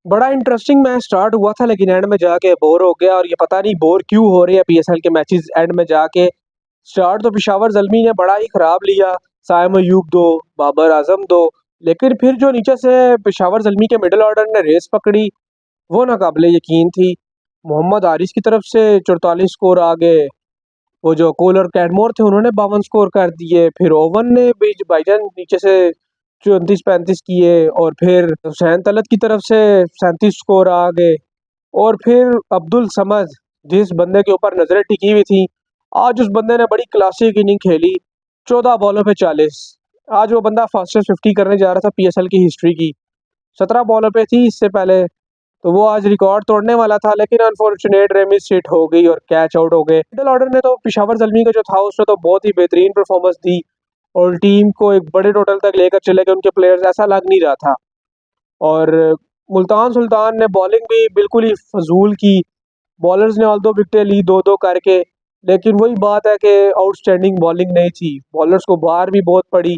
बड़ा interesting match start हुआ था लेकिन एंड में जाके बोर हो गया और ये पता नहीं बोर क्यों हो रहे हैं पीएसएल के मैचेस एंड में जाके। स्टार्ट तो पेशावर ज़ल्मी ने बड़ा ही खराब लिया, साइम अयूब दो, बाबर आजम दो, लेकिन फिर जो नीचे से पेशावर ज़ल्मी के मिडिल ऑर्डर ने रेस पकड़ी वो नाकाबिले यकीन थी। मोहम्मद हारिस की तरफ से 44 स्कोर आ गए, वो जो कोलर कैडमोर थे उन्होंने 52 स्कोर कर दिए, फिर ओवन ने भी भाईजान नीचे से 34-35 किए और फिर हुसैन तलत की तरफ से 37 स्कोर आ गए। और फिर अब्दुल समद, जिस बंदे के ऊपर नजरें टिकी हुई थी, आज उस बंदे ने बड़ी क्लासिक इनिंग खेली, 14 बॉलों पे 40। आज वो बंदा फास्टेस्ट 50 करने जा रहा था पीएसएल की हिस्ट्री की, 17 बॉलों पे थी इससे पहले, तो वो आज रिकॉर्ड तोड़ने वाला था लेकिन अनफॉर्चुनेट रेमिस हिट हो गई और कैच आउट हो गए। मिडल ऑर्डर ने तो पेशावर ज़ल्मी का जो था उसने तो बहुत ही बेहतरीन परफॉर्मेंस दी और टीम को एक बड़े टोटल तक लेकर चले गए, उनके प्लेयर्स ऐसा लग नहीं रहा था। और मुल्तान सुल्तान ने बॉलिंग भी बिल्कुल ही फजूल की, बॉलर्स ने ऑल दो विकेटें ली दो दो करके, लेकिन वही बात है कि आउटस्टैंडिंग बॉलिंग नहीं थी, बॉलर्स को बाहर भी बहुत पड़ी।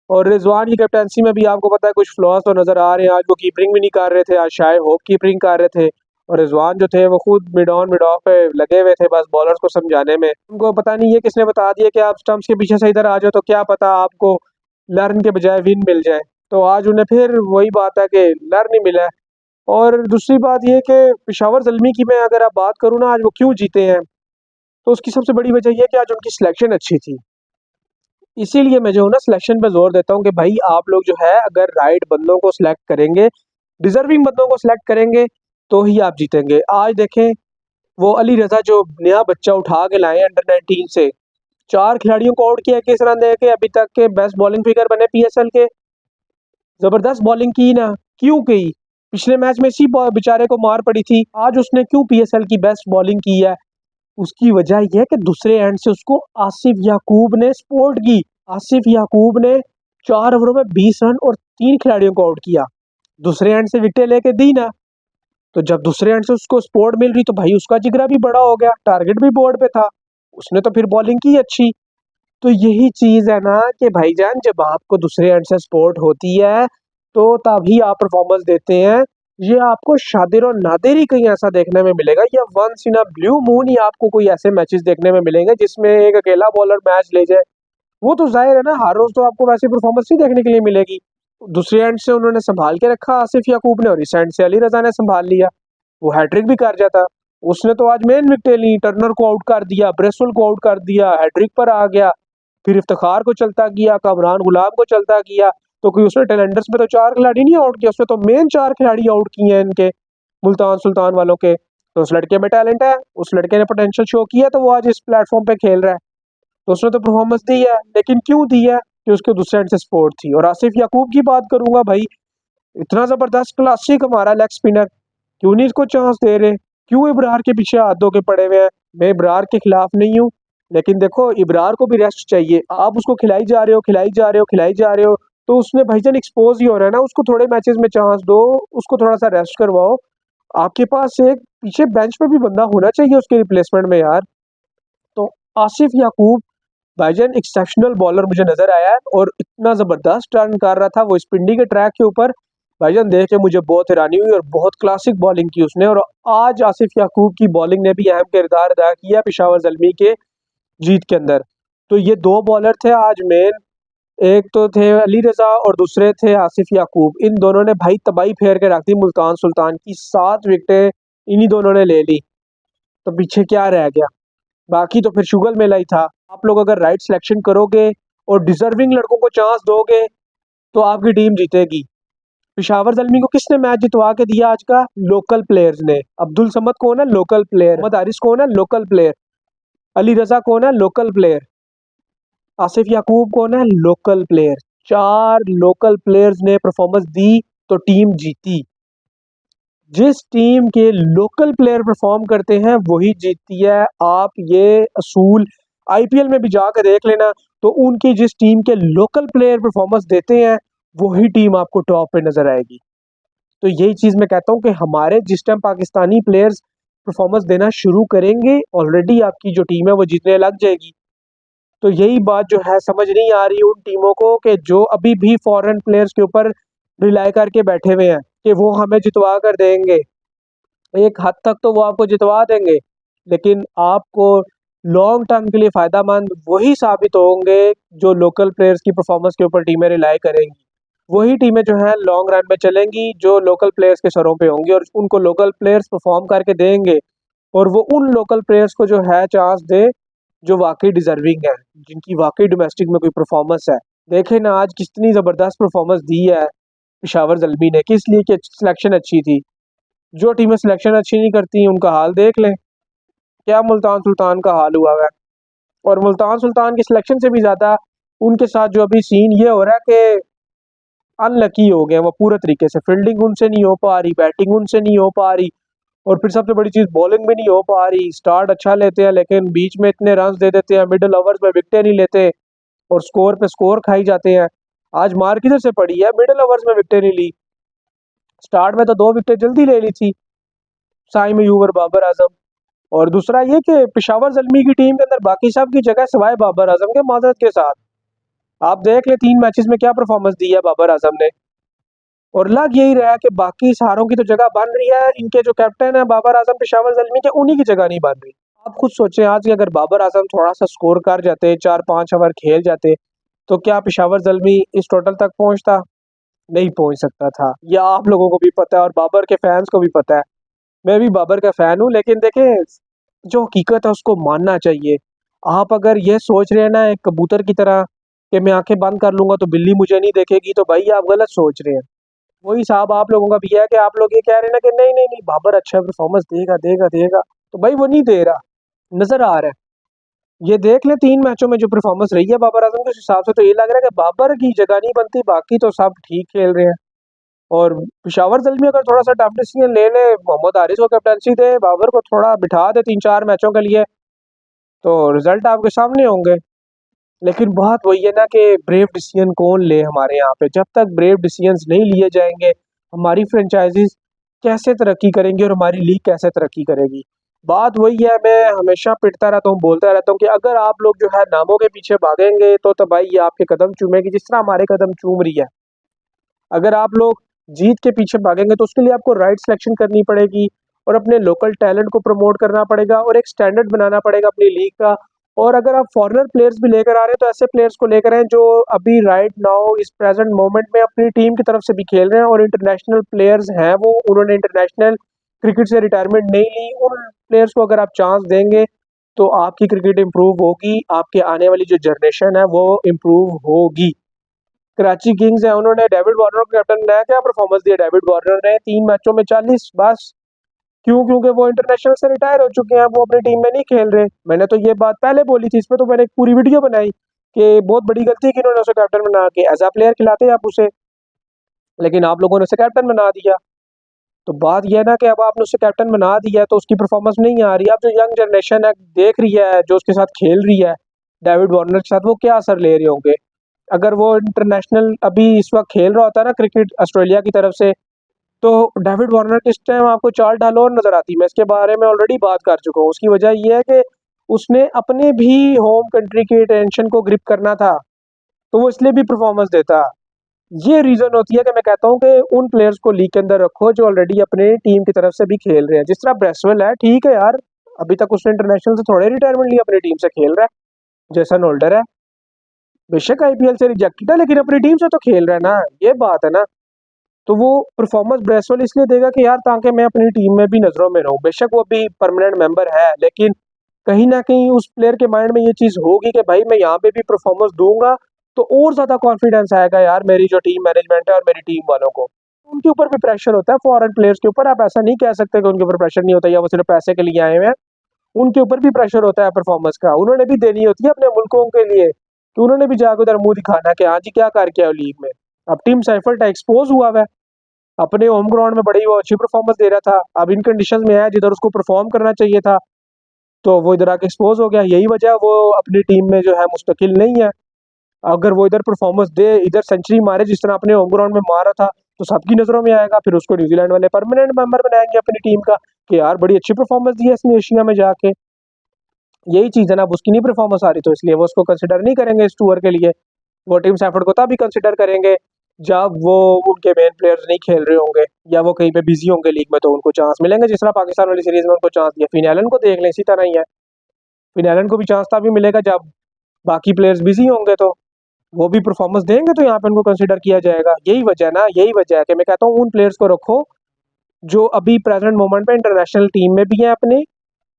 और रिजवान की कैप्टनसी में भी आपको पता है कुछ फ्लॉज तो नज़र आ रहे हैं, आज वो कीपरिंग भी नहीं कर रहे थे, आज शायद होप कीपरिंग कर रहे थे और रिजवान जो थे वो खुद मिड ऑन मिड ऑफ पे लगे हुए थे बस बॉलर्स को समझाने में। उनको पता नहीं है किसने बता दिया कि आप स्टंप्स के पीछे से इधर आ जाओ तो क्या पता आपको लर्न के बजाय विन मिल जाए, तो आज उन्हें फिर वही बात है कि लर्न नहीं मिला है। और दूसरी बात ये कि पेशावर ज़ल्मी की मैं अगर आप बात करूँ ना, आज वो क्यों जीते हैं, तो उसकी सबसे बड़ी वजह ये है कि आज उनकी सिलेक्शन अच्छी थी। इसीलिए मैं जो हूँ ना सिलेक्शन पे जोर देता हूँ कि भाई आप लोग जो है अगर राइट बंदों को सिलेक्ट करेंगे, डिजर्विंग बंदों को सिलेक्ट करेंगे, तो ही आप जीतेंगे। आज देखें वो अली रजा जो नया बच्चा उठा के लाए अंडर 19 से, 4 खिलाड़ियों को आउट किया, किस रन दे के अभी तक के बेस्ट बॉलिंग फिगर बने पीएसएल के। जबरदस्त बॉलिंग की ना, क्यों की? पिछले मैच में इसी बेचारे को मार पड़ी थी, आज उसने क्यों पीएसएल की बेस्ट बॉलिंग की है? उसकी वजह यह है कि दूसरे एंड से उसको आसिफ याकूब ने सपोर्ट की। आसिफ याकूब ने 4 ओवरों में 20 रन और 3 खिलाड़ियों को आउट किया, दूसरे एंड से विकेट लेके दी ना, तो जब दूसरे एंड से उसको सपोर्ट मिल रही तो भाई उसका जिगरा भी बड़ा हो गया, टारगेट भी बोर्ड पे था, उसने तो फिर बॉलिंग की अच्छी। तो यही चीज है ना कि भाईजान जब आपको दूसरे एंड से सपोर्ट होती है तो तभी आप परफॉर्मेंस देते हैं। ये आपको शादिर और नादिर ही कहीं ऐसा देखने में मिलेगा, या once in a blue moon ही आपको कोई ऐसे मैचेस देखने में मिलेंगे जिसमें एक अकेला बॉलर मैच ले जाए। वो तो जाहिर है ना, हर रोज तो आपको वैसी परफॉर्मेंस नहीं देखने के लिए मिलेगी। दूसरे एंड से उन्होंने संभाल के रखा आसिफ याकूब ने और इस एंड से अली रजा ने संभाल लिया, वो हैट्रिक भी कर जाता। उसने तो आज मेन विकेट ली, टर्नर को आउट कर दिया, ब्रेसवेल को आउट कर दिया, हैट्रिक पर आ गया, फिर इफ्तिखार को चलता किया, कमरान गुलाम को चलता किया। तो कोई उसने टेलेंडर्स में तो 4 खिलाड़ी नहीं आउट किया, उसने तो मेन 4 खिलाड़ी आउट किए हैं इनके मुल्तान सुल्तान वालों के। तो उस लड़के में टैलेंट है, उस लड़के ने पोटेंशियल शो किया तो वो आज इस प्लेटफॉर्म पे खेल रहा है, तो उसने तो परफॉर्मेंस दी है, लेकिन क्यों दी है कि उसके दूसरे एंड से सपोर्ट थी। और आसिफ याकूब की बात करूंगा भाई, इतना जबरदस्त क्लासिक हमारा लेग स्पिनर, क्यों नहीं इसको चांस दे रहे? क्यों इब्रार के पीछे हाथ धो के पड़े हुए हैं? मैं इब्रार के खिलाफ नहीं हूँ, लेकिन देखो इब्रार को भी रेस्ट चाहिए, आप उसको खिलाई जा रहे हो खिलाई जा रहे हो खिलाई जा रहे हो, तो उसने भाईजान एक्सपोज ही हो रहा है ना, उसको थोड़े मैचेस में चांस दो, उसको थोड़ा सा रेस्ट करवाओ। आपके पास एक पीछे बेंच पे भी बंदा होना चाहिए उसके रिप्लेसमेंट में यार। तो आसिफ याकूब भाईजान एक्सेप्शनल बॉलर मुझे नजर आया है और इतना जबरदस्त टर्न कर रहा था वो इस पिंडी के ट्रैक के ऊपर, भाईजान देख के मुझे बहुत हैरानी हुई और बहुत क्लासिक बॉलिंग की उसने। और आज आसिफ याकूब की बॉलिंग ने भी अहम किरदार अदा किया पेशावर ज़ल्मी के जीत के अंदर। तो ये दो बॉलर थे आज मेन, एक तो थे अली रजा और दूसरे थे आसिफ याकूब, इन दोनों ने भाई तबाही फेर के रख दी मुल्तान सुल्तान की, 7 विकेटें इन्हीं दोनों ने ले ली, तो पीछे क्या रह गया? बाकी तो फिर शुगल मेला ही था। आप लोग अगर राइट सिलेक्शन करोगे और डिजर्विंग लड़कों को चांस दोगे तो आपकी टीम जीतेगी। पेशावर ज़ल्मी को किसने मैच जितवा के दिया आज का? लोकल प्लेयर्स ने। अब्दुल समद कौन है? Local player. मोहम्मद हारिस कौन है? Local player. अली रजा कौन है? Local player. आसिफ याकूब कौन है? Local player. 4 लोकल प्लेयर्स ने परफॉर्मेंस दी तो टीम जीती। जिस टीम के लोकल प्लेयर परफॉर्म करते हैं वही जीतती है, आप ये असूल आईपीएल में भी जाकर देख लेना, तो उनकी जिस टीम के लोकल प्लेयर परफॉर्मेंस देते हैं वही टीम आपको टॉप पे नजर आएगी। तो यही चीज मैं कहता हूँ कि हमारे जिस टाइम पाकिस्तानी प्लेयर्स परफॉर्मेंस देना शुरू करेंगे, ऑलरेडी आपकी जो टीम है वो जीतने लग जाएगी। तो यही बात जो है समझ नहीं आ रही उन टीमों को कि जो अभी भी फॉरेन प्लेयर्स के ऊपर रिलाई करके बैठे हुए हैं कि वो हमें जितवा कर देंगे। एक हद तक तो वो आपको जितवा देंगे, लेकिन आपको लॉन्ग टर्म के लिए फ़ायदेमंद वही साबित होंगे जो लोकल प्लेयर्स की परफॉर्मेंस के ऊपर टीमें रिलाई करेंगी। वही टीमें जो हैं लॉन्ग रन में चलेंगी जो लोकल प्लेयर्स के सरों पे होंगी और उनको लोकल प्लेयर्स परफॉर्म करके देंगे और वो उन लोकल प्लेयर्स को जो है चांस दे जो वाकई डिजर्विंग है, जिनकी वाकई डोमेस्टिक में कोई परफॉर्मेंस है। देखे ना आज कितनी ज़बरदस्त परफॉर्मेंस दी है पेशावर ज़ल्मी ने, किस लिए कि सिलेक्शन अच्छी थी। जो टीमें सिलेक्शन अच्छी नहीं करती उनका हाल देख लें, क्या मुल्तान सुल्तान का हाल हुआ है। और मुल्तान सुल्तान की सिलेक्शन से भी ज़्यादा उनके साथ जो अभी सीन ये हो रहा है कि अनलकी हो गए वो पूरे तरीके से, फील्डिंग उनसे नहीं हो पा रही, बैटिंग उनसे नहीं हो पा रही और फिर सबसे बड़ी चीज़ बॉलिंग भी नहीं हो पा रही। स्टार्ट अच्छा लेते हैं लेकिन बीच में इतने रन दे देते हैं, मिडिल ओवर्स में विकेटें नहीं लेते और स्कोर पे स्कोर खाई जाते हैं। आज मार किधर से पड़ी है, मिडिल ओवर्स में विकेटें नहीं ली। स्टार्ट में तो 2 विकेटें जल्दी ले ली थी साइम अयूब और बाबर आजम। और दूसरा ये कि पेशावर ज़ल्मी की टीम के अंदर बाकी सब की जगह सिवाय बाबर आजम के माजरत के साथ आप देख ले 3 मैचेस में क्या परफॉर्मेंस दी है बाबर आजम ने। और लग यही रहा है कि बाकी सारों की तो जगह बन रही है, इनके जो कैप्टन है बाबर आजम पेशावर ज़ल्मी के, उन्हीं की जगह नहीं बन रही। आप खुद सोचें आज कि अगर बाबर आजम थोड़ा सा स्कोर कर जाते, 4-5 ओवर खेल जाते, तो क्या पेशावर ज़ल्मी इस टोटल तक पहुंचता? नहीं पहुंच सकता था। यह आप लोगों को भी पता है और बाबर के फैंस को भी पता है। मैं भी बाबर का फैन हूँ, लेकिन देखें जो हकीकत है उसको मानना चाहिए। आप अगर ये सोच रहे हैं ना एक कबूतर की तरह कि मैं आंखें बंद कर लूंगा तो बिल्ली मुझे नहीं देखेगी, तो भाई आप गलत सोच रहे हैं। वही साहब आप लोगों का भी है कि आप लोग ये कह रहे हैं ना कि नहीं नहीं नहीं बाबर अच्छा परफॉर्मेंस देगा देगा देगा, तो भाई वो नहीं दे रहा, नजर आ रहा है। ये देख ले 3 मैचों में जो परफॉर्मेंस रही है बाबर आजम के, उस हिसाब से तो ये लग रहा है कि बाबर की जगह नहीं बनती, बाकी तो सब ठीक खेल रहे हैं। और पेशावर ज़ल्मी अगर थोड़ा सा टफ डिसीजन ले ले, मोहम्मद हारिस को कैप्टनसी दे, बाबर को थोड़ा बिठा दे 3-4 मैचों के लिए, तो रिजल्ट आपके सामने होंगे। लेकिन बात वही है ना कि ब्रेव डिसीजन कौन ले हमारे यहाँ पे। जब तक ब्रेव डिसीजंस नहीं लिए जाएंगे हमारी फ्रेंचाइजीज कैसे तरक्की करेंगी और हमारी लीग कैसे तरक्की करेगी। बात वही है, मैं हमेशा पिटता रहता हूँ, बोलता रहता हूँ कि अगर आप लोग जो है नामों के पीछे भागेंगे तो भाई ये आपके कदम चूमेगी जिस तरह हमारे कदम चूम रही है। अगर आप लोग जीत के पीछे भागेंगे तो उसके लिए आपको राइट सिलेक्शन करनी पड़ेगी और अपने लोकल टैलेंट को प्रमोट करना पड़ेगा और एक स्टैंडर्ड बनाना पड़ेगा अपनी लीग का। और अगर आप फॉरेनर प्लेयर्स भी लेकर आ रहे हैं तो ऐसे प्लेयर्स को लेकर आए जो अभी राइट नाउ इस प्रेजेंट मोमेंट में अपनी टीम की तरफ से भी खेल रहे हैं और इंटरनेशनल प्लेयर्स हैं, वो उन्होंने इंटरनेशनल क्रिकेट से रिटायरमेंट नहीं ली। उन प्लेयर्स को अगर आप चांस देंगे तो आपकी क्रिकेट इंप्रूव होगी, आपके आने वाली जो जनरेशन है वो इम्प्रूव होगी। कराची किंग्स है, उन्होंने डेविड वार्नर को कैप्टन बनाया, क्या परफॉर्मेंस दिया डेविड वार्नर ने 3 मैचों में 40 बस। क्यों? क्योंकि वो इंटरनेशनल से रिटायर हो चुके हैं, वो अपनी टीम में नहीं खेल रहे। मैंने तो ये बात पहले बोली थी, इस पे तो मैंने एक पूरी वीडियो बनाई कि बहुत बड़ी गलती की उन्होंने उसे कैप्टन बना के, एज अ प्लेयर खिलाते आप उसे, लेकिन आप लोगों ने उसे कैप्टन बना दिया। तो बात यह है ना कि अब आपने उसे कैप्टन बना दिया तो उसकी परफॉर्मेंस नहीं आ रही। अब जो यंग जनरेशन है देख रही है, जो उसके साथ खेल रही है डेविड वार्नर के साथ, वो क्या असर ले रहे होंगे। अगर वो इंटरनेशनल अभी इस वक्त खेल रहा होता है ना क्रिकेट ऑस्ट्रेलिया की तरफ से, तो डेविड वार्नर के इस टाइम आपको चाल ढाल और नजर आती। मैं इसके बारे में ऑलरेडी बात कर चुका हूँ। उसकी वजह यह है कि उसने अपने भी होम कंट्री की टेंशन को ग्रिप करना था, तो वो इसलिए भी परफॉर्मेंस देता। ये रीजन होती है कि मैं कहता हूँ कि उन प्लेयर्स को लीग के अंदर रखो जो ऑलरेडी अपने टीम की तरफ से भी खेल रहे हैं। जिस तरह ब्रेसवेल है, ठीक है यार, अभी तक उसने इंटरनेशनल से थोड़े रिटायरमेंट ली, अपनी टीम से खेल रहा है। जेसन होल्डर है, बेशक आईपीएल से रिजेक्टेड है लेकिन अपनी टीम से तो खेल रहा है ना, ये बात है ना। तो वो परफॉर्मेंस ब्रेसवेल इसलिए देगा कि यार ताकि मैं अपनी टीम में भी नजरों में रहूं। बेशक वो भी परमानेंट मेंबर है, लेकिन कहीं ना कहीं उस प्लेयर के माइंड में ये चीज होगी कि भाई मैं यहाँ पे भी परफॉर्मेंस दूंगा तो और ज्यादा कॉन्फिडेंस आएगा यार मेरी जो टीम मैनेजमेंट है और मेरी टीम वालों को। उनके ऊपर भी प्रेशर होता है, फॉरेन प्लेयर्स के ऊपर। आप ऐसा नहीं कह सकते कि उनके ऊपर प्रेशर नहीं होता या वो सिर्फ पैसे के लिए आए हुए हैं। उनके ऊपर भी प्रेशर होता है परफॉर्मेंस का, उन्होंने भी देनी होती है अपने मुल्कों के लिए, तो उन्होंने भी जाकर उधर मुंह दिखाना कि हाँ जी क्या करके आए लीग में। अब टीम सैफल्ट एक्सपोज हुआ है, अपने होम ग्राउंड में बड़ी वो अच्छी परफॉर्मेंस दे रहा था, अब इन कंडीशंस में है जिधर उसको परफॉर्म करना चाहिए था तो वो इधर आके एक्सपोज हो गया। यही वजह वो अपनी टीम में जो है मुस्तकिल नहीं है। अगर वो इधर परफॉर्मेंस दे, इधर सेंचुरी मारे जिस तरह अपने होम ग्राउंड में मारा था, तो सबकी नजरों में आएगा, फिर उसको न्यूजीलैंड वाले परमानेंट मेंबर बनाएंगे अपनी टीम का कि यार बड़ी अच्छी परफॉर्मेंस दी है इसने एशिया में जाके। यही चीज है ना, अब उसकी नहीं परफॉर्मेंस आ रही तो इसलिए वो उसको कंसिडर नहीं करेंगे इस टूर के लिए। वो टीम सैफर्ड को तभी कंसिडर करेंगे जब वो उनके मेन प्लेयर्स नहीं खेल रहे होंगे या वो कहीं पे बिजी होंगे लीग में, तो उनको चांस मिलेंगे, जिस तरह पाकिस्तान वाली सीरीज में उनको चांस दिया। फिन एलन को देख लें, इसी तरह ही है। फिन एलन को भी चांस तभी मिलेगा जब बाकी प्लेयर्स बिजी होंगे, तो वो भी परफॉर्मेंस देंगे, तो यहाँ पे उनको कंसिडर किया जाएगा। यही वजह है ना, यही वजह है कि मैं कहता हूँ उन प्लेयर्स को रखो जो अभी प्रेजेंट मोमेंट पे इंटरनेशनल टीम में भी हैं अपने,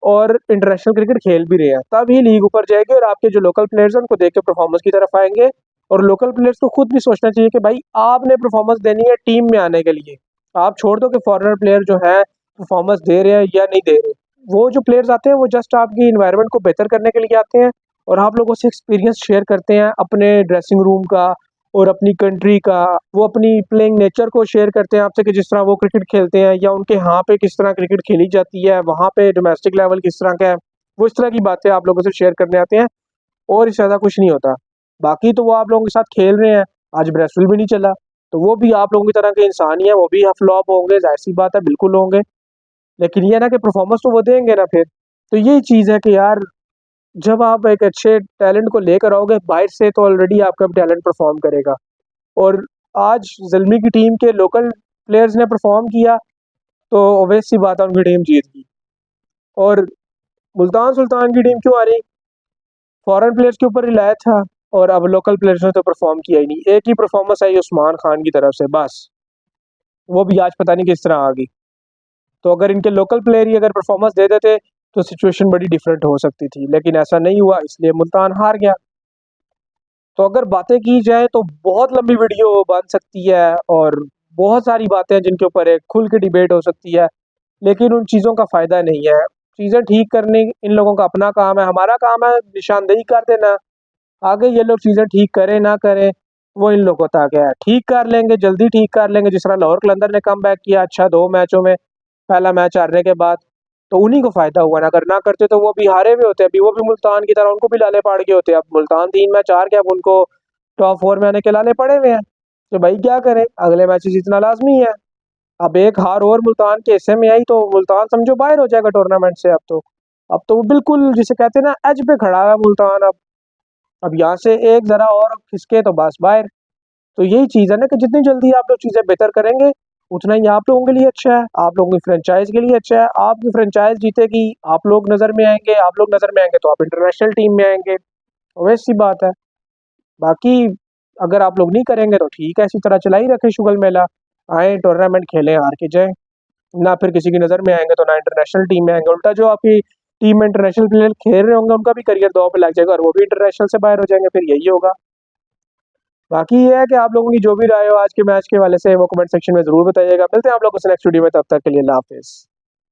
और इंटरनेशनल क्रिकेट खेल भी रहे हैं। तभी लीग ऊपर जाएगी और आपके जो लोकल प्लेयर्स हैं उनको देख के परफॉर्मेंस की तरफ आएंगे। और लोकल प्लेयर्स को खुद भी सोचना चाहिए कि भाई आपने परफॉर्मेंस देनी है टीम में आने के लिए। आप छोड़ दो कि फॉरेनर प्लेयर जो है परफॉर्मेंस दे रहे हैं या नहीं दे रहे। वो जो प्लेयर्स आते हैं वो जस्ट आपकी इन्वायरमेंट को बेहतर करने के लिए आते हैं, और आप लोगों से एक्सपीरियंस शेयर करते हैं अपने ड्रेसिंग रूम का और अपनी कंट्री का। वो अपनी प्लेइंग नेचर को शेयर करते हैं आपसे कि जिस तरह वो क्रिकेट खेलते हैं या उनके यहाँ पे किस तरह क्रिकेट खेली जाती है, वहाँ पे डोमेस्टिक लेवल किस तरह का है। वो इस तरह की बातें आप लोगों से शेयर करने आते हैं, और इससे ज़्यादा कुछ नहीं होता। बाकी तो वो आप लोगों के साथ खेल रहे हैं, आज ब्रेस्टविल भी नहीं चला, तो वो भी आप लोगों की तरह के इंसान ही है, वो भी फ्लॉप होंगे, जाहिर सी बात है, बिल्कुल होंगे। लेकिन ये ना कि परफॉर्मेंस तो वो देंगे ना फिर। तो यही चीज़ है कि यार, जब आप एक अच्छे टैलेंट को लेकर आओगे बाहर से, तो ऑलरेडी आपका टैलेंट परफॉर्म करेगा। और आज ज़ल्मी की टीम के लोकल प्लेयर्स ने परफॉर्म किया, तो ऑब्वियस सी बात है उनकी टीम जीत गई। और मुल्तान सुल्तान की टीम क्यों आ रही? फॉरेन प्लेयर्स के ऊपर रिलाया था, और अब लोकल प्लेयर्स ने तो परफॉर्म किया ही नहीं। एक ही परफॉर्मेंस आई उस्मान खान की तरफ से बस, वो भी आज पता नहीं किस तरह आ गई। तो अगर इनके लोकल प्लेयर ही अगर परफॉर्मेंस दे देते तो सिचुएशन बड़ी डिफरेंट हो सकती थी, लेकिन ऐसा नहीं हुआ, इसलिए मुल्तान हार गया। तो अगर बातें की जाए तो बहुत लंबी वीडियो बन सकती है, और बहुत सारी बातें हैं जिनके ऊपर एक खुल के डिबेट हो सकती है, लेकिन उन चीज़ों का फ़ायदा नहीं है। चीज़ें ठीक करने इन लोगों का अपना काम है, हमारा काम है निशानदेही कर देना। आगे ये लोग चीज़ें ठीक करें ना करें, वो इन लोगों तक है। ठीक कर लेंगे, जल्दी ठीक कर लेंगे, जिस तरह लाहौर कलंदर ने कमबैक किया अच्छा 2 मैचों में, पहला मैच हारने के बाद, तो उन्हीं को फ़ायदा हुआ ना। अगर ना करते तो वो भी हारे हुए होते, अभी वो भी मुल्तान की तरह उनको भी लाले पड़ गए होते। अब मुल्तान 3 मैच हार के अब उनको टॉप 4 में आने के लाले पड़े हुए हैं। तो भाई क्या करें, अगले मैचेस जीतना लाज़मी है। अब एक हार और मुल्तान के हिस्से में आई तो मुल्तान समझो बाहर हो जाएगा टूर्नामेंट से। अब तो वो बिल्कुल जिसे कहते हैं ना एज पे खड़ा है मुल्तान। अब यहाँ से एक ज़रा और खिसके तो बस बाहर। तो यही चीज़ है ना कि जितनी जल्दी आप लोग चीज़ें बेहतर करेंगे, उतना ही आप लोगों के लिए अच्छा है, आप लोगों की फ्रेंचाइज के लिए अच्छा है। आपकी फ्रेंचाइज जीतेगी, आप लोग नज़र में आएंगे, आप लोग नज़र में आएंगे तो आप इंटरनेशनल टीम में आएंगे, वैसी बात है। बाकी अगर आप लोग नहीं करेंगे तो ठीक है, इसी तरह चला ही रखें शुगल मेला। आए टूर्नामेंट खेलें, हार के जाएं, ना फिर किसी की नज़र में आएंगे तो ना इंटरनेशनल टीम में आएंगे। उल्टा जो आपकी टीम में इंटरनेशनल प्लेयर खेल रहे होंगे उनका भी करियर दांव पे लग जाएगा, और वो भी इंटरनेशनल से बाहर हो जाएंगे, फिर यही होगा। बाकी ये है कि आप लोगों की जो भी राय हो आज के मैच के वाले से वो कमेंट सेक्शन में ज़रूर बताइएगा। मिलते हैं आप लोगों से नेक्स्ट वीडियो में, तब तक के लिए अल्लाह हाफिज़।